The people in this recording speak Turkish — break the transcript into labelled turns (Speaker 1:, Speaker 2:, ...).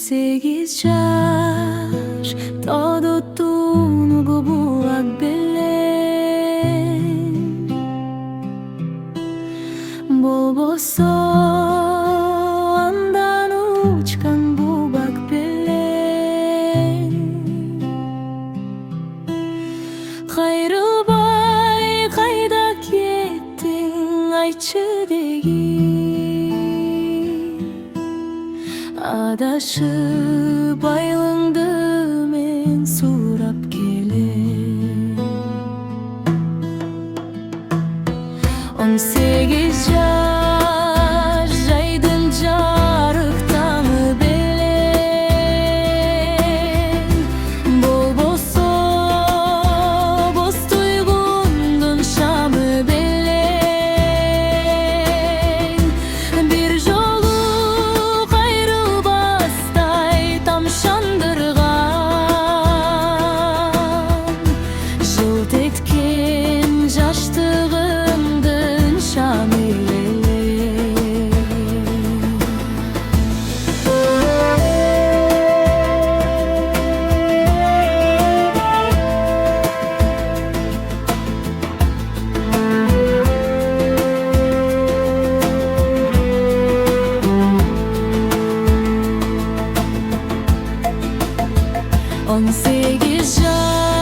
Speaker 1: 18 yaş, todo tunugu bulak bilen bol boso andan uçkan bubak bilen Hayrılbay kayda kettin ayçı degi Adaşıp aylındı men surap kelen 18 yaş jaydın jarıktan belen bol boso boz tuygundun şamı belen bir jolu kayrılbastay tam şandırgan jılt etken jaştığımdın şamı On 18 yaş